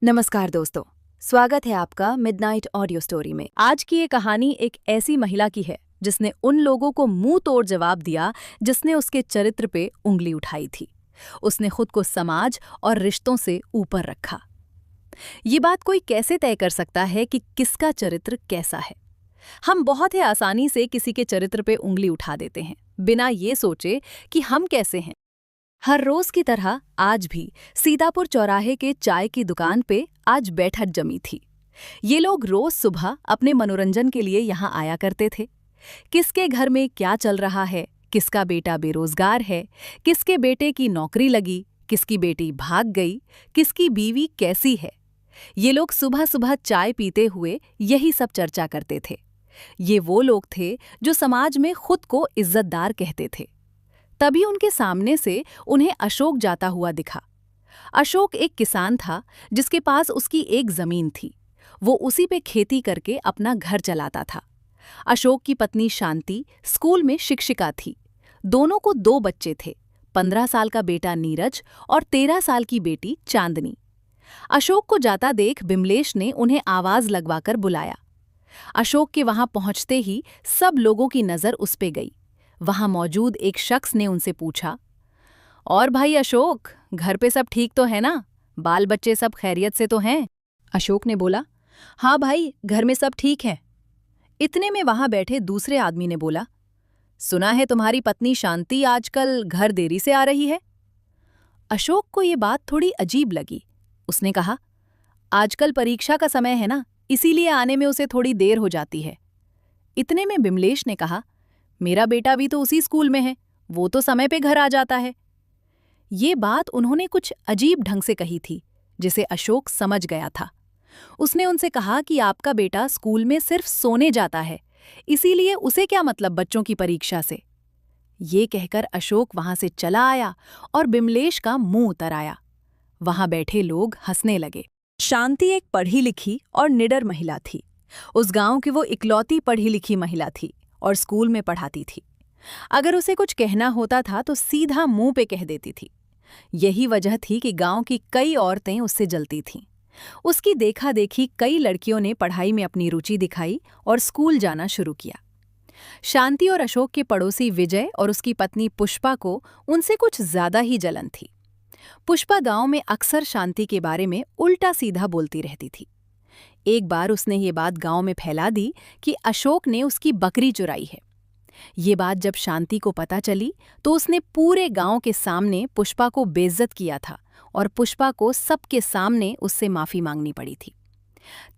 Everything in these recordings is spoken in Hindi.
नमस्कार दोस्तों, स्वागत है आपका मिडनाइट ऑडियो स्टोरी में। आज की ये कहानी एक ऐसी महिला की है जिसने उन लोगों को मुंह तोड़ जवाब दिया जिसने उसके चरित्र पे उंगली उठाई थी। उसने खुद को समाज और रिश्तों से ऊपर रखा। ये बात कोई कैसे तय कर सकता है कि किसका चरित्र कैसा है? हम बहुत ही आसानी से किसी के चरित्र पे उंगली उठा देते हैं, बिना ये सोचे कि हम कैसे हैं। हर रोज की तरह आज भी सीतापुर चौराहे के चाय की दुकान पे आज बैठक जमी थी। ये लोग रोज सुबह अपने मनोरंजन के लिए यहाँ आया करते थे। किसके घर में क्या चल रहा है, किसका बेटा बेरोजगार है, किसके बेटे की नौकरी लगी, किसकी बेटी भाग गई, किसकी बीवी कैसी है, ये लोग सुबह सुबह चाय पीते हुए यही सब चर्चा करते थे। ये वो लोग थे जो समाज में खुद को इज्जतदार कहते थे। तभी उनके सामने से उन्हें अशोक जाता हुआ दिखा। अशोक एक किसान था जिसके पास उसकी एक जमीन थी। वो उसी पे खेती करके अपना घर चलाता था। अशोक की पत्नी शांति स्कूल में शिक्षिका थी। दोनों को 2 बच्चे थे, 15 साल का बेटा नीरज और 13 साल की बेटी चांदनी। अशोक को जाता देख बिमलेश ने उन्हें आवाज लगवाकर बुलाया। अशोक के वहां पहुंचते ही सब लोगों की नजर उस पे गई। वहां मौजूद एक शख्स ने उनसे पूछा, और भाई अशोक, घर पे सब ठीक तो है ना? बाल बच्चे सब खैरियत से तो हैं? अशोक ने बोला, हाँ भाई, घर में सब ठीक है। इतने में वहां बैठे दूसरे आदमी ने बोला, सुना है तुम्हारी पत्नी शांति आजकल घर देरी से आ रही है। अशोक को ये बात थोड़ी अजीब लगी। उसने कहा, आजकल परीक्षा का समय है ना, इसीलिए आने में उसे थोड़ी देर हो जाती है। इतने में बिमलेश ने कहा, मेरा बेटा भी तो उसी स्कूल में है, वो तो समय पे घर आ जाता है। ये बात उन्होंने कुछ अजीब ढंग से कही थी, जिसे अशोक समझ गया था। उसने उनसे कहा कि आपका बेटा स्कूल में सिर्फ सोने जाता है, इसीलिए उसे क्या मतलब बच्चों की परीक्षा से। ये कहकर अशोक वहां से चला आया और बिमलेश का मुंह उतर आया। वहां बैठे लोग हंसने लगे। शांति एक पढ़ी लिखी और निडर महिला थी। उस गांव की वो इकलौती पढ़ी लिखी महिला थी और स्कूल में पढ़ाती थी। अगर उसे कुछ कहना होता था तो सीधा मुंह पे कह देती थी। यही वजह थी कि गांव की कई औरतें उससे जलती थीं। उसकी देखा देखी कई लड़कियों ने पढ़ाई में अपनी रुचि दिखाई और स्कूल जाना शुरू किया। शांति और अशोक के पड़ोसी विजय और उसकी पत्नी पुष्पा को उनसे कुछ ज्यादा ही जलन थी। पुष्पा गांव में अक्सर शांति के बारे में उल्टा सीधा बोलती रहती थी। एक बार उसने ये बात गांव में फैला दी कि अशोक ने उसकी बकरी चुराई है। ये बात जब शांति को पता चली तो उसने पूरे गांव के सामने पुष्पा को बेइज्जत किया था और पुष्पा को सबके सामने उससे माफी मांगनी पड़ी थी।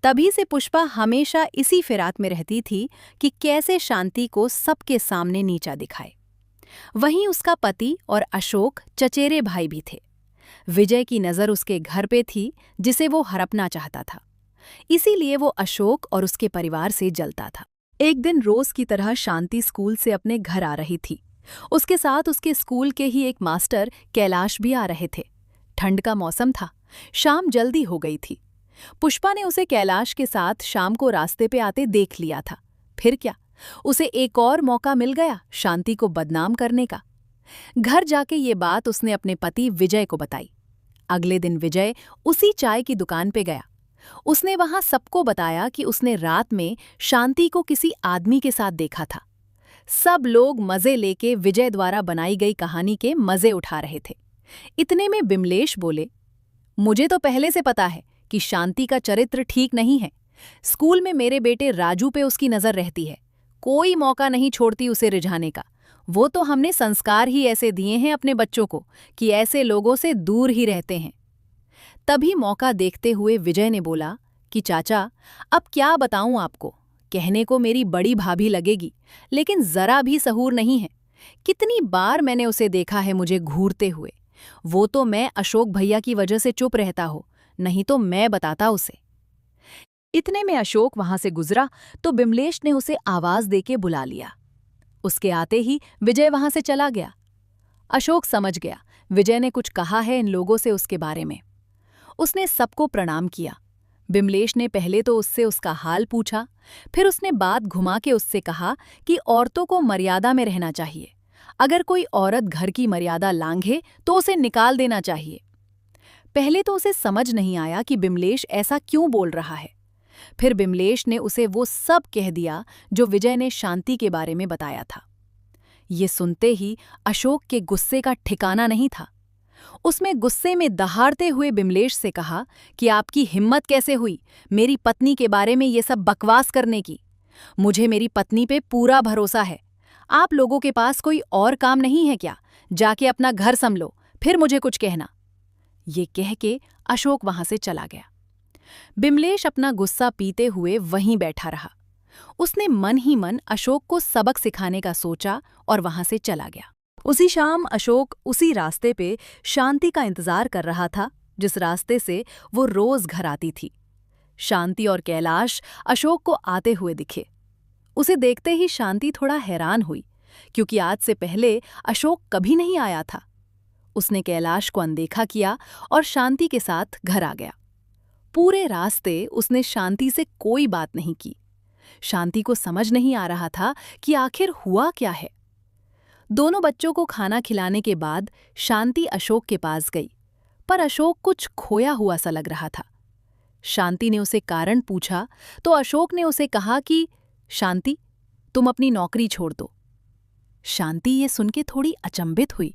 तभी से पुष्पा हमेशा इसी फिराक में रहती थी कि कैसे शांति को सबके सामने नीचा दिखाए। वहीं उसका पति और अशोक चचेरे भाई भी थे। विजय की नज़र उसके घर पे थी, जिसे वो हड़पना चाहता था। इसीलिए वो अशोक और उसके परिवार से जलता था। एक दिन रोज की तरह शांति स्कूल से अपने घर आ रही थी। उसके साथ उसके स्कूल के ही एक मास्टर कैलाश भी आ रहे थे। ठंड का मौसम था, शाम जल्दी हो गई थी। पुष्पा ने उसे कैलाश के साथ शाम को रास्ते पे आते देख लिया था। फिर क्या, उसे एक और मौका मिल गया शांति को बदनाम करने का। घर जाके ये बात उसने अपने पति विजय को बताई। अगले दिन विजय उसी चाय की दुकान पे गया। उसने वहां सबको बताया कि उसने रात में शांति को किसी आदमी के साथ देखा था। सब लोग मजे लेके विजय द्वारा बनाई गई कहानी के मजे उठा रहे थे। इतने में बिमलेश बोले, मुझे तो पहले से पता है कि शांति का चरित्र ठीक नहीं है। स्कूल में मेरे बेटे राजू पे उसकी नजर रहती है। कोई मौका नहीं छोड़ती उसे रिझाने का। वो तो हमने संस्कार ही ऐसे दिए हैं अपने बच्चों को कि ऐसे लोगों से दूर ही रहते हैं। तभी मौका देखते हुए विजय ने बोला कि चाचा, अब क्या बताऊं आपको, कहने को मेरी बड़ी भाभी लगेगी, लेकिन जरा भी सहूर नहीं है। कितनी बार मैंने उसे देखा है मुझे घूरते हुए। वो तो मैं अशोक भैया की वजह से चुप रहता हो, नहीं तो मैं बताता उसे। इतने में अशोक वहां से गुजरा तो बिमलेश ने उसे आवाज देके बुला लिया। उसके आते ही विजय वहां से चला गया। अशोक समझ गया विजय ने कुछ कहा है इन लोगों से उसके बारे में। उसने सबको प्रणाम किया। बिमलेश ने पहले तो उससे उसका हाल पूछा, फिर उसने बात घुमा के उससे कहा कि औरतों को मर्यादा में रहना चाहिए। अगर कोई औरत घर की मर्यादा लांघे तो उसे निकाल देना चाहिए। पहले तो उसे समझ नहीं आया कि बिमलेश ऐसा क्यों बोल रहा है। फिर बिमलेश ने उसे वो सब कह दिया जो विजय ने शांति के बारे में बताया था। ये सुनते ही अशोक के गुस्से का ठिकाना नहीं था। उसमें गुस्से में दहाड़ते हुए बिमलेश से कहा कि आपकी हिम्मत कैसे हुई मेरी पत्नी के बारे में ये सब बकवास करने की। मुझे मेरी पत्नी पे पूरा भरोसा है। आप लोगों के पास कोई और काम नहीं है क्या? जाके अपना घर संभलो, फिर मुझे कुछ कहना। ये कह के अशोक वहां से चला गया। बिमलेश अपना गुस्सा पीते हुए वहीं बैठा रहा। उसने मन ही मन अशोक को सबक सिखाने का सोचा और वहां से चला गया। उसी शाम अशोक उसी रास्ते पे शांति का इंतजार कर रहा था जिस रास्ते से वो रोज घर आती थी। शांति और कैलाश अशोक को आते हुए दिखे। उसे देखते ही शांति थोड़ा हैरान हुई, क्योंकि आज से पहले अशोक कभी नहीं आया था। उसने कैलाश को अनदेखा किया और शांति के साथ घर आ गया। पूरे रास्ते उसने शांति से कोई बात नहीं की। शांति को समझ नहीं आ रहा था कि आखिर हुआ क्या है। दोनों बच्चों को खाना खिलाने के बाद शांति अशोक के पास गई, पर अशोक कुछ खोया हुआ सा लग रहा था। शांति ने उसे कारण पूछा तो अशोक ने उसे कहा कि शांति, तुम अपनी नौकरी छोड़ दो। शांति ये सुन के थोड़ी अचंभित हुई।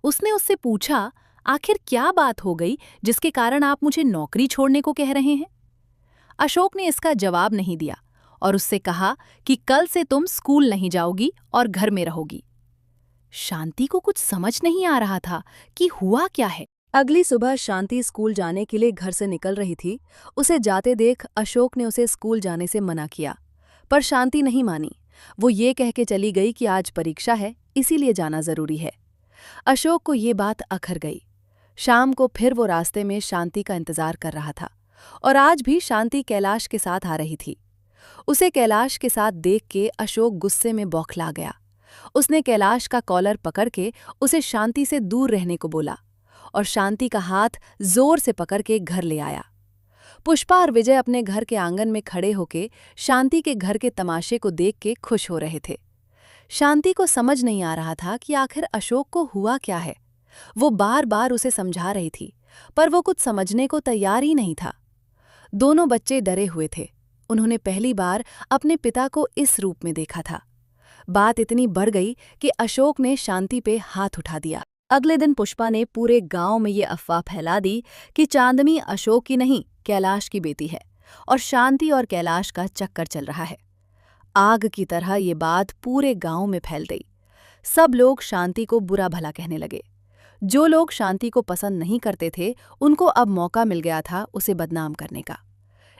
उसने उससे पूछा, आखिर क्या बात हो गई जिसके कारण आप मुझे नौकरी छोड़ने को कह रहे हैं? अशोक ने इसका जवाब नहीं दिया और उससे कहा कि कल से तुम स्कूल नहीं जाओगी और घर में रहोगी। शांति को कुछ समझ नहीं आ रहा था कि हुआ क्या है। अगली सुबह शांति स्कूल जाने के लिए घर से निकल रही थी। उसे जाते देख अशोक ने उसे स्कूल जाने से मना किया, पर शांति नहीं मानी। वो ये कह के चली गई कि आज परीक्षा है, इसीलिए जाना जरूरी है। अशोक को ये बात अखर गई। शाम को फिर वो रास्ते में शांति का इंतजार कर रहा था और आज भी शांति कैलाश के साथ आ रही थी। उसे कैलाश के साथ देख के अशोक गुस्से में बौखला गया। उसने कैलाश का कॉलर पकड़ के उसे शांति से दूर रहने को बोला और शांति का हाथ जोर से पकड़ के घर ले आया। पुष्पा और विजय अपने घर के आंगन में खड़े होके शांति के घर के तमाशे को देख के खुश हो रहे थे। शांति को समझ नहीं आ रहा था कि आखिर अशोक को हुआ क्या है। वो बार बार उसे समझा रही थी, पर वो कुछ समझने को तैयार ही नहीं था। दोनों बच्चे डरे हुए थे। उन्होंने पहली बार अपने पिता को इस रूप में देखा था। बात इतनी बढ़ गई कि अशोक ने शांति पे हाथ उठा दिया। अगले दिन पुष्पा ने पूरे गांव में ये अफवाह फैला दी कि चांदनी अशोक की नहीं, कैलाश की बेटी है और शांति और कैलाश का चक्कर चल रहा है। आग की तरह ये बात पूरे गांव में फैल गई। सब लोग शांति को बुरा भला कहने लगे। जो लोग शांति को पसंद नहीं करते थे, उनको अब मौका मिल गया था उसे बदनाम करने का।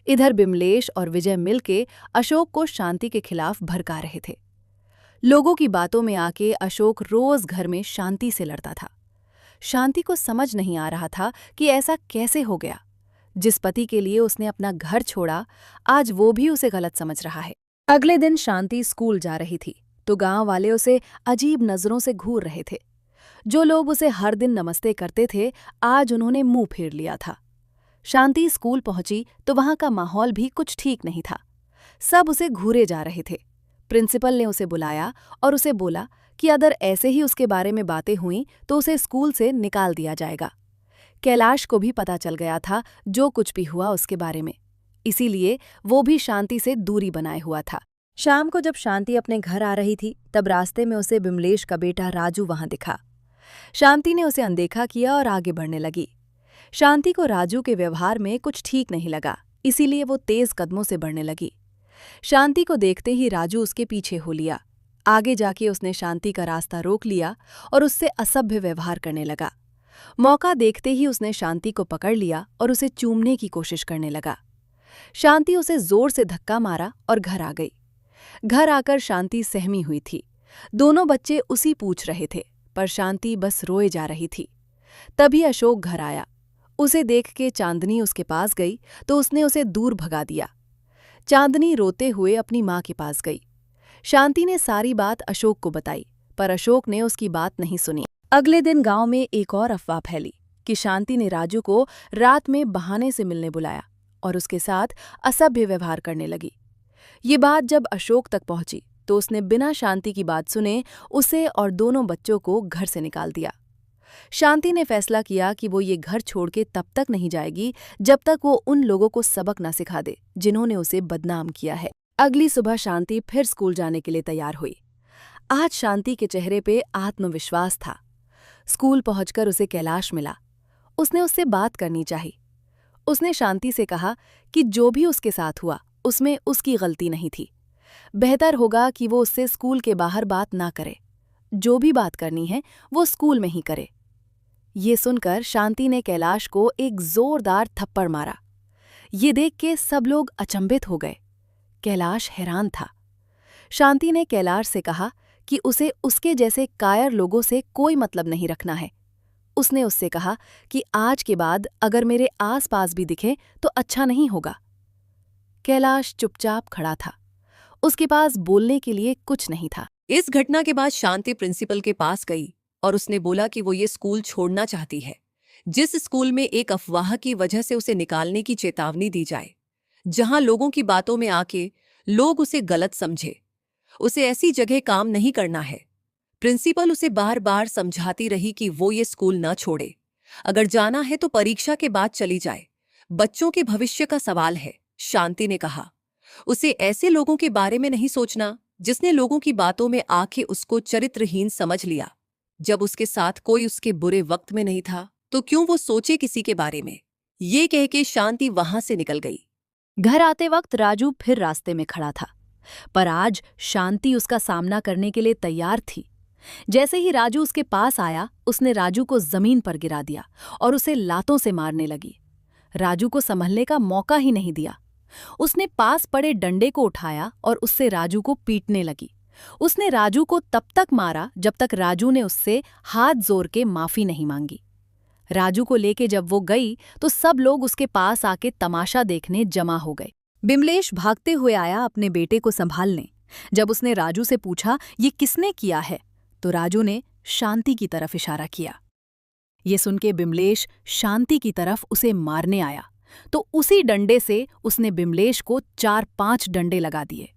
इधर बिमलेश और विजय मिलके अशोक को शांति के खिलाफ भड़का रहे थे। लोगों की बातों में आके अशोक रोज घर में शांति से लड़ता था। शांति को समझ नहीं आ रहा था कि ऐसा कैसे हो गया। जिस पति के लिए उसने अपना घर छोड़ा, आज वो भी उसे गलत समझ रहा है। अगले दिन शांति स्कूल जा रही थी तो गांव वाले उसे अजीब नजरों से घूर रहे थे। जो लोग उसे हर दिन नमस्ते करते थे, आज उन्होंने मुंह फेर लिया था। शांति स्कूल पहुंची तो वहां का माहौल भी कुछ ठीक नहीं था। सब उसे घूरे जा रहे थे। प्रिंसिपल ने उसे बुलाया और उसे बोला कि अगर ऐसे ही उसके बारे में बातें हुई तो उसे स्कूल से निकाल दिया जाएगा। कैलाश को भी पता चल गया था जो कुछ भी हुआ उसके बारे में, इसीलिए वो भी शांति से दूरी बनाए हुआ था। शाम को जब शांति अपने घर आ रही थी तब रास्ते में उसे बिमलेश का बेटा राजू वहां दिखा। शांति ने उसे अनदेखा किया और आगे बढ़ने लगी। शांति को राजू के व्यवहार में कुछ ठीक नहीं लगा, इसीलिए वो तेज कदमों से बढ़ने लगी। शांति को देखते ही राजू उसके पीछे हो लिया। आगे जाके उसने शांति का रास्ता रोक लिया और उससे असभ्य व्यवहार करने लगा। मौका देखते ही उसने शांति को पकड़ लिया और उसे चूमने की कोशिश करने लगा। शांति उसे जोर से धक्का मारा और घर आ गई। घर आकर शांति सहमी हुई थी। दोनों बच्चे उसी पूछ रहे थे, पर शांति बस रोए जा रही थी। तभी अशोक घर आया। उसे देख के चांदनी उसके पास गई तो उसने उसे दूर भगा दिया। चांदनी रोते हुए अपनी माँ के पास गई। शांति ने सारी बात अशोक को बताई, पर अशोक ने उसकी बात नहीं सुनी। अगले दिन गांव में एक और अफवाह फैली कि शांति ने राजू को रात में बहाने से मिलने बुलाया और उसके साथ असभ्य व्यवहार करने लगी। ये बात जब अशोक तक पहुंची तो उसने बिना शांति की बात सुने उसे और दोनों बच्चों को घर से निकाल दिया। शांति ने फैसला किया कि वो ये घर छोड़ के तब तक नहीं जाएगी जब तक वो उन लोगों को सबक ना सिखा दे जिन्होंने उसे बदनाम किया है। अगली सुबह शांति फिर स्कूल जाने के लिए तैयार हुई। आज शांति के चेहरे पे आत्मविश्वास था। स्कूल पहुंचकर उसे कैलाश मिला। उसने उससे बात करनी चाही। उसने शांति से कहा कि जो भी उसके साथ हुआ उसमें उसकी गलती नहीं थी। बेहतर होगा कि वो उससे स्कूल के बाहर बात ना करे। जो भी बात करनी है वो स्कूल में ही करे। ये सुनकर शांति ने कैलाश को एक जोरदार थप्पड़ मारा। ये देख के सब लोग अचंभित हो गए। कैलाश हैरान था। शांति ने कैलाश से कहा कि उसे उसके जैसे कायर लोगों से कोई मतलब नहीं रखना है। उसने उससे कहा कि आज के बाद अगर मेरे आसपास भी दिखे तो अच्छा नहीं होगा। कैलाश चुपचाप खड़ा था। उसके पास बोलने के लिए कुछ नहीं था। इस घटना के बाद शांति प्रिंसिपल के पास गई और उसने बोला कि वो ये स्कूल छोड़ना चाहती है, जिस स्कूल में एक अफवाह की वजह से उसे निकालने की चेतावनी दी जाए, जहां लोगों की बातों में आके लोग उसे गलत समझे। उसे ऐसी जगह काम नहीं करना है। प्रिंसिपल उसे बार बार समझाती रही कि वो ये स्कूल न छोड़े। अगर जाना है तो परीक्षा के बाद चली जाए। बच्चों के भविष्य का सवाल है, शांति ने कहा। उसे ऐसे लोगों के बारे में नहीं सोचना जिसने लोगों की बातों में आके उसको चरित्रहीन समझ लिया। जब उसके साथ कोई उसके बुरे वक्त में नहीं था तो क्यों वो सोचे किसी के बारे में। ये कह के शांति वहां से निकल गई। घर आते वक्त राजू फिर रास्ते में खड़ा था, पर आज शांति उसका सामना करने के लिए तैयार थी। जैसे ही राजू उसके पास आया, उसने राजू को जमीन पर गिरा दिया और उसे लातों से मारने लगी। राजू को संभलने का मौका ही नहीं दिया। उसने पास पड़े डंडे को उठाया और उससे राजू को पीटने लगी। उसने राजू को तब तक मारा जब तक राजू ने उससे हाथ जोड़ के माफी नहीं मांगी। राजू को लेके जब वो गई तो सब लोग उसके पास आके तमाशा देखने जमा हो गए। बिमलेश भागते हुए आया अपने बेटे को संभालने। जब उसने राजू से पूछा ये किसने किया है, तो राजू ने शांति की तरफ इशारा किया। ये सुनके बिमलेश शांति की तरफ उसे मारने आया, तो उसी डंडे से उसने बिमलेश को 4-5 डंडे लगा दिए।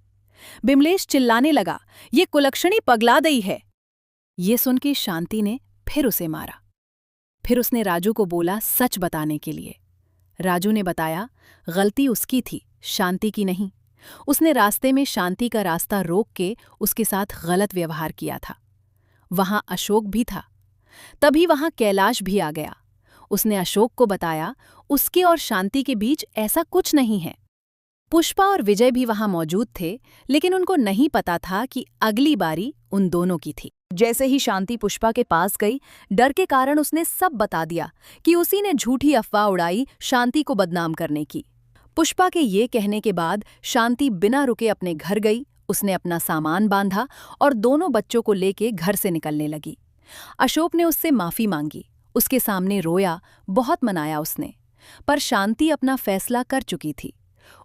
बिमलेश चिल्लाने लगा, ये कुलक्षणी पगला गई है। ये सुनके शांति ने फिर उसे मारा। फिर उसने राजू को बोला सच बताने के लिए। राजू ने बताया गलती उसकी थी, शांति की नहीं। उसने रास्ते में शांति का रास्ता रोक के उसके साथ गलत व्यवहार किया था। वहां अशोक भी था। तभी वहां कैलाश भी आ गया। उसने अशोक को बताया उसके और शांति के बीच ऐसा कुछ नहीं है। पुष्पा और विजय भी वहां मौजूद थे, लेकिन उनको नहीं पता था कि अगली बारी उन दोनों की थी। जैसे ही शांति पुष्पा के पास गई, डर के कारण उसने सब बता दिया कि उसी ने झूठी अफवाह उड़ाई शांति को बदनाम करने की। पुष्पा के ये कहने के बाद शांति बिना रुके अपने घर गई। उसने अपना सामान बांधा और दोनों बच्चों को लेके घर से निकलने लगी। अशोक ने उससे माफी मांगी, उसके सामने रोया, बहुत मनाया उसने, पर शांति अपना फैसला कर चुकी थी।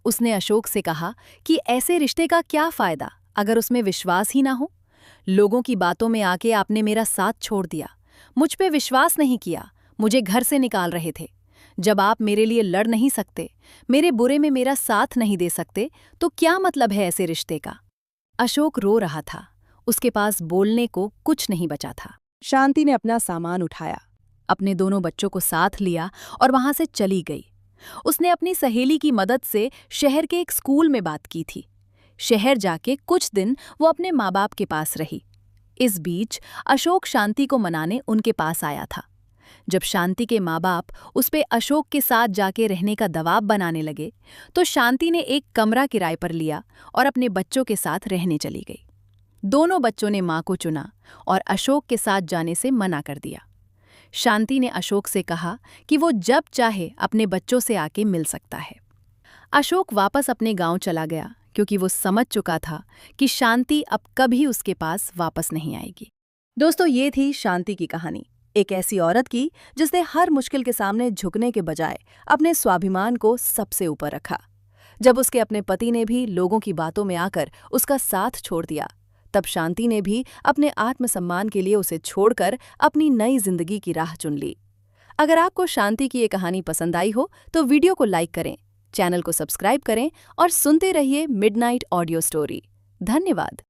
उसने अशोक से कहा कि ऐसे रिश्ते का क्या फायदा अगर उसमें विश्वास ही ना हो। लोगों की बातों में आके आपने मेरा साथ छोड़ दिया, मुझ पे विश्वास नहीं किया, मुझे घर से निकाल रहे थे। जब आप मेरे लिए लड़ नहीं सकते, मेरे बुरे में मेरा साथ नहीं दे सकते, तो क्या मतलब है ऐसे रिश्ते का। अशोक रो रहा था, उसके पास बोलने को कुछ नहीं बचा था। शांति ने अपना सामान उठाया, अपने दोनों बच्चों को साथ लिया और वहां से चली गई। उसने अपनी सहेली की मदद से शहर के एक स्कूल में बात की थी। शहर जाके कुछ दिन वो अपने माँ बाप के पास रही। इस बीच अशोक शांति को मनाने उनके पास आया था। जब शांति के माँ बाप उस पे अशोक के साथ जाके रहने का दबाव बनाने लगे, तो शांति ने एक कमरा किराए पर लिया और अपने बच्चों के साथ रहने चली गई। दोनों बच्चों ने माँ को चुना और अशोक के साथ जाने से मना कर दिया। शांति ने अशोक से कहा कि वो जब चाहे अपने बच्चों से आके मिल सकता है। अशोक वापस अपने गांव चला गया, क्योंकि वो समझ चुका था कि शांति अब कभी उसके पास वापस नहीं आएगी। दोस्तों, ये थी शांति की कहानी, एक ऐसी औरत की जिसने हर मुश्किल के सामने झुकने के बजाय अपने स्वाभिमान को सबसे ऊपर रखा। जब उसके अपने पति ने भी लोगों की बातों में आकर उसका साथ छोड़ दिया, तब शांति ने भी अपने आत्मसम्मान के लिए उसे छोड़कर अपनी नई जिंदगी की राह चुन ली। अगर आपको शांति की ये कहानी पसंद आई हो तो वीडियो को लाइक करें, चैनल को सब्सक्राइब करें और सुनते रहिए मिडनाइट ऑडियो स्टोरी। धन्यवाद।